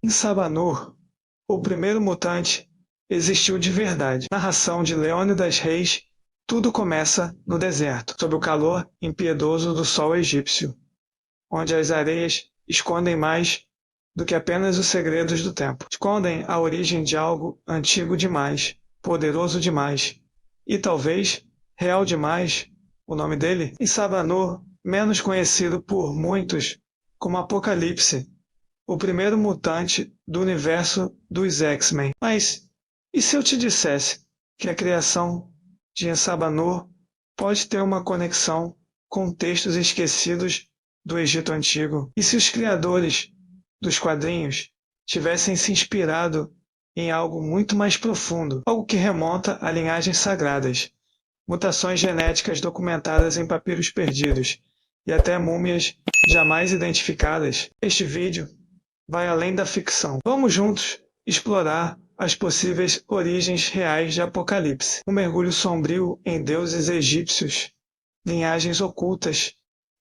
Em Sabanur, o primeiro mutante existiu de verdade. Narração de Leônidas Reis. Tudo começa no deserto, sob o calor impiedoso do sol egípcio, onde as areias escondem mais do que apenas os segredos do tempo. Escondem a origem de algo antigo demais, poderoso demais e talvez real demais, o nome dele, e Sabanur, menos conhecido por muitos como Apocalipse, o primeiro mutante do universo dos X-Men. Mas e se eu te dissesse que a criação de Sabanur pode ter uma conexão com textos esquecidos do Egito Antigo? E se os criadores dos quadrinhos tivessem se inspirado em algo muito mais profundo, algo que remonta a linhagens sagradas, mutações genéticas documentadas em papiros perdidos e até múmias jamais identificadas? Este vídeo vai além da ficção. Vamos juntos explorar as possíveis origens reais de Apocalipse. Um mergulho sombrio em deuses egípcios, linhagens ocultas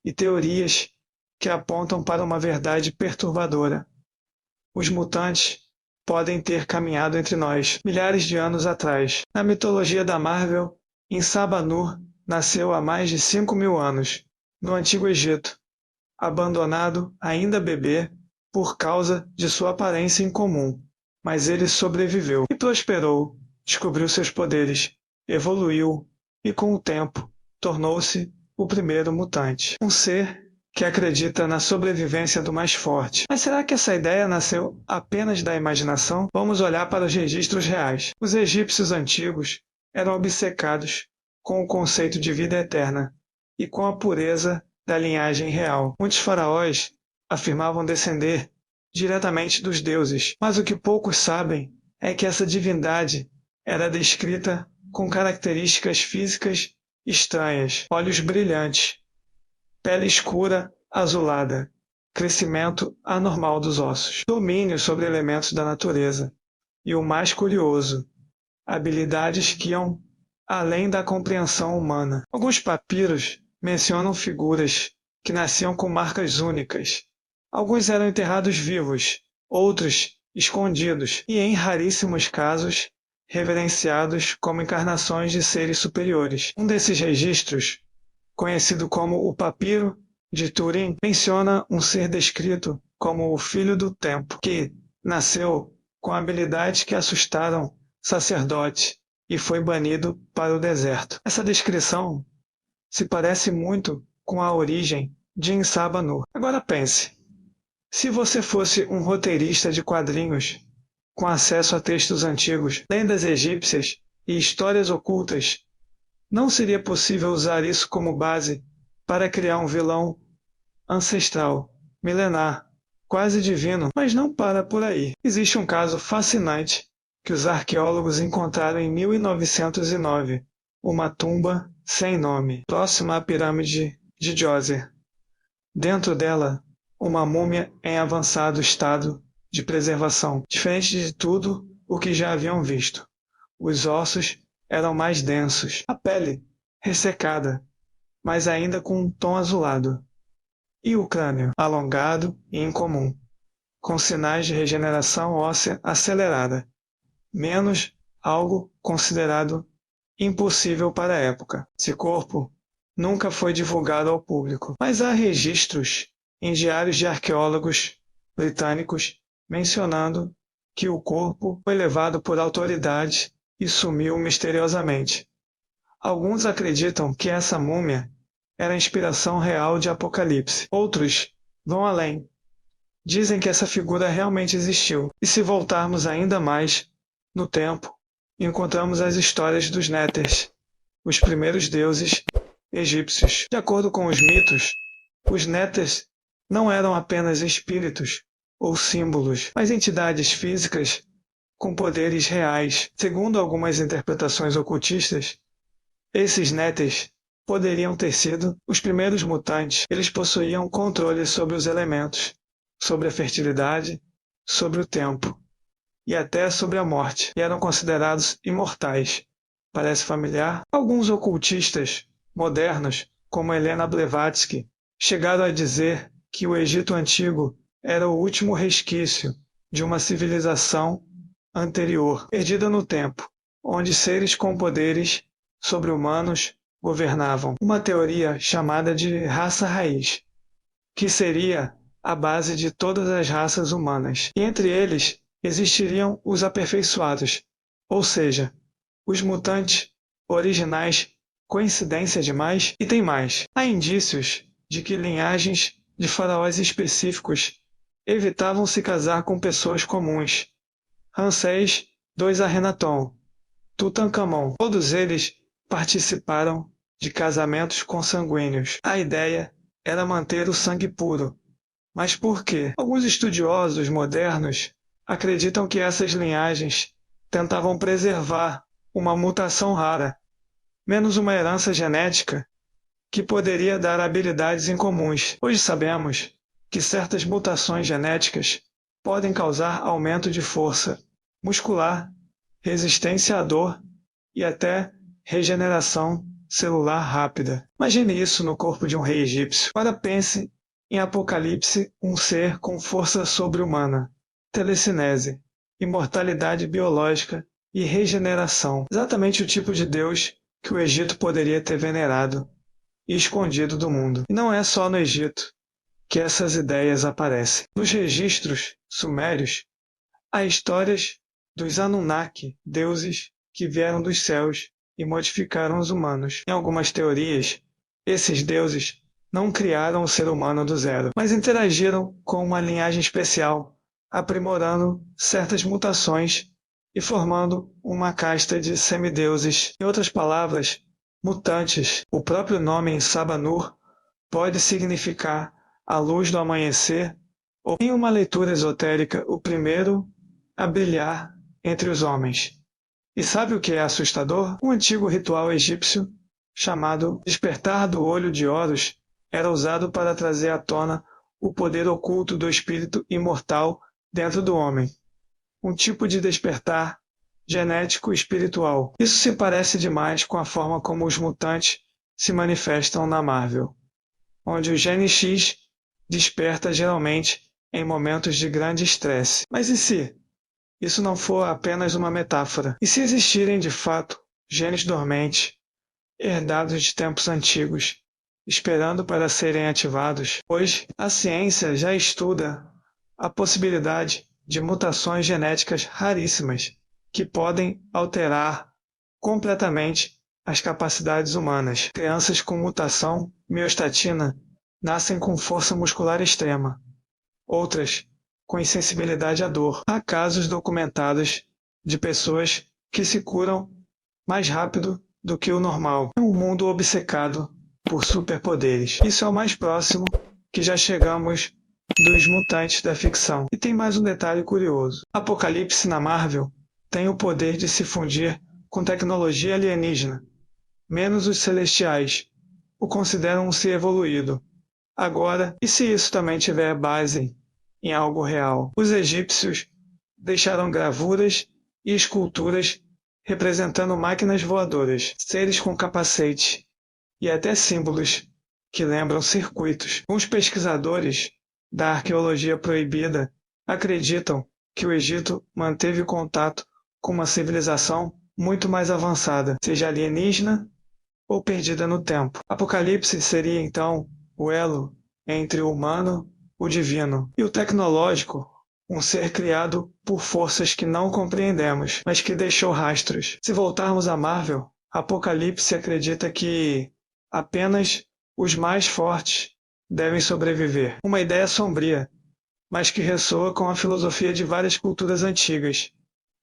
e teorias que apontam para uma verdade perturbadora. Os mutantes podem ter caminhado entre nós milhares de anos atrás. Na mitologia da Marvel, Sabanur nasceu há mais de 5.000 anos, no Antigo Egito, abandonado ainda bebê por causa de sua aparência incomum. Mas ele sobreviveu e prosperou, descobriu seus poderes, evoluiu e, com o tempo, tornou-se o primeiro mutante. Um ser que acredita na sobrevivência do mais forte. Mas será que essa ideia nasceu apenas da imaginação? Vamos olhar para os registros reais. Os egípcios antigos eram obcecados com o conceito de vida eterna e com a pureza da linhagem real. Muitos faraós afirmavam descender diretamente dos deuses, mas o que poucos sabem é que essa divindade era descrita com características físicas estranhas: olhos brilhantes, pele escura azulada, crescimento anormal dos ossos, domínio sobre elementos da natureza e, o mais curioso, habilidades que iam além da compreensão humana. Alguns papiros mencionam figuras que nasciam com marcas únicas. Alguns eram enterrados vivos, outros escondidos e, em raríssimos casos, reverenciados como encarnações de seres superiores. Um desses registros, conhecido como o Papiro de Turim, menciona um ser descrito como o Filho do Tempo, que nasceu com habilidades que assustaram sacerdotes e foi banido para o deserto. Essa descrição se parece muito com a origem de Sabanur. Agora pense, se você fosse um roteirista de quadrinhos com acesso a textos antigos, lendas egípcias e histórias ocultas, não seria possível usar isso como base para criar um vilão ancestral, milenar, quase divino? Mas não para por aí. Existe um caso fascinante que os arqueólogos encontraram em 1909, uma tumba sem nome, próxima à pirâmide de Djoser. Dentro dela, uma múmia em avançado estado de preservação, diferente de tudo o que já haviam visto. Os ossos eram mais densos, a pele ressecada, mas ainda com um tom azulado, e o crânio alongado e incomum, com sinais de regeneração óssea acelerada, menos algo considerado impossível para a época. Esse corpo nunca foi divulgado ao público, mas há registros em diários de arqueólogos britânicos mencionando que o corpo foi levado por autoridades e sumiu misteriosamente. Alguns acreditam que essa múmia era a inspiração real de Apocalipse. Outros vão além. Dizem que essa figura realmente existiu. E se voltarmos ainda mais no tempo, encontramos as histórias dos Néters, os primeiros deuses egípcios. De acordo com os mitos, os Néters não eram apenas espíritos ou símbolos, mas entidades físicas com poderes reais. Segundo algumas interpretações ocultistas, esses Néters poderiam ter sido os primeiros mutantes. Eles possuíam controle sobre os elementos, sobre a fertilidade, sobre o tempo e até sobre a morte, e eram considerados imortais. Parece familiar? Alguns ocultistas modernos, como Helena Blavatsky, chegaram a dizer que o Egito Antigo era o último resquício de uma civilização anterior, perdida no tempo, onde seres com poderes sobre-humanos governavam. Uma teoria chamada de raça raiz, que seria a base de todas as raças humanas. E entre eles existiriam os aperfeiçoados, ou seja, os mutantes originais. Coincidência demais? E tem mais. Há indícios de que linhagens de faraós específicos evitavam se casar com pessoas comuns. Ramsés II Akhenaton, Tutankhamon, todos eles participaram de casamentos consanguíneos. A ideia era manter o sangue puro. Mas por quê? Alguns estudiosos modernos acreditam que essas linhagens tentavam preservar uma mutação rara, menos uma herança genética que poderia dar habilidades incomuns. Hoje sabemos que certas mutações genéticas podem causar aumento de força muscular, resistência à dor e até regeneração celular rápida. Imagine isso no corpo de um rei egípcio. Agora pense em Apocalipse, um ser com força sobre-humana, telecinese, imortalidade biológica e regeneração. Exatamente o tipo de Deus que o Egito poderia ter venerado e escondido do mundo. E não é só no Egito que essas ideias aparecem. Nos registros sumérios, há histórias dos Anunnaki, deuses que vieram dos céus e modificaram os humanos. Em algumas teorias, esses deuses não criaram o ser humano do zero, mas interagiram com uma linhagem especial, aprimorando certas mutações e formando uma casta de semideuses. Em outras palavras, mutantes. O próprio nome Sabanur pode significar a luz do amanhecer, ou em uma leitura esotérica, o primeiro a brilhar entre os homens. E sabe o que é assustador? Um antigo ritual egípcio chamado Despertar do Olho de Horus era usado para trazer à tona o poder oculto do espírito imortal dentro do homem. Um tipo de despertar genético espiritual. Isso se parece demais com a forma como os mutantes se manifestam na Marvel, onde o gene X desperta geralmente em momentos de grande estresse. Mas e se isso não for apenas uma metáfora? E se existirem de fato genes dormentes, herdados de tempos antigos, esperando para serem ativados? Hoje, a ciência já estuda a possibilidade de mutações genéticas raríssimas que podem alterar completamente as capacidades humanas. Crianças com mutação miostatina nascem com força muscular extrema. Outras com insensibilidade à dor. Há casos documentados de pessoas que se curam mais rápido do que o normal. É um mundo obcecado por superpoderes. Isso é o mais próximo que já chegamos dos mutantes da ficção. E tem mais um detalhe curioso. Apocalipse na Marvel tem o poder de se fundir com tecnologia alienígena, menos os celestiais o consideram um ser evoluído. Agora, e se isso também tiver base em algo real? Os egípcios deixaram gravuras e esculturas representando máquinas voadoras, seres com capacete e até símbolos que lembram circuitos. Uns pesquisadores da arqueologia proibida acreditam que o Egito manteve contato com uma civilização muito mais avançada, seja alienígena ou perdida no tempo. Apocalipse seria então o elo entre o humano, o divino, e o tecnológico, um ser criado por forças que não compreendemos, mas que deixou rastros. Se voltarmos à Marvel, Apocalipse acredita que apenas os mais fortes devem sobreviver. Uma ideia sombria, mas que ressoa com a filosofia de várias culturas antigas.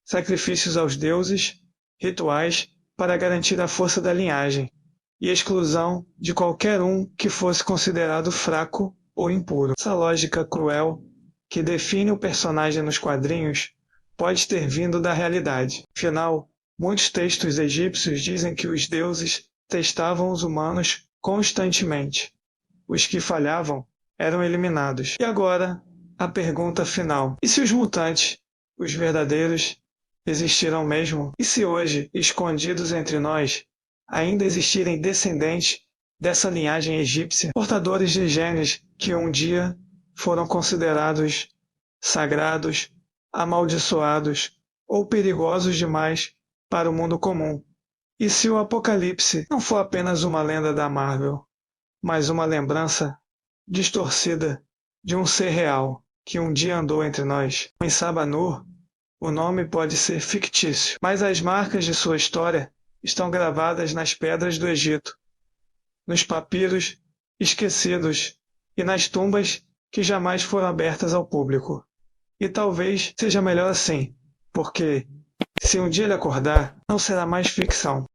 Sacrifícios aos deuses, rituais para garantir a força da linhagem, e exclusão de qualquer um que fosse considerado fraco ou impuro. Essa lógica cruel que define o personagem nos quadrinhos pode ter vindo da realidade. Afinal, muitos textos egípcios dizem que os deuses testavam os humanos constantemente. Os que falhavam eram eliminados. E agora, a pergunta final. E se os mutantes, os verdadeiros, existiram mesmo? E se hoje, escondidos entre nós, ainda existirem descendentes dessa linhagem egípcia, portadores de genes que um dia foram considerados sagrados amaldiçoados ou perigosos demais para o mundo comum. E se o Apocalipse não for apenas uma lenda da Marvel, mas uma lembrança distorcida de um ser real que um dia andou entre nós? Em Sabanur, o nome pode ser fictício, mas as marcas de sua história estão gravadas nas pedras do Egito, nos papiros esquecidos e nas tumbas que jamais foram abertas ao público. E talvez seja melhor assim, porque se um dia ele acordar, não será mais ficção.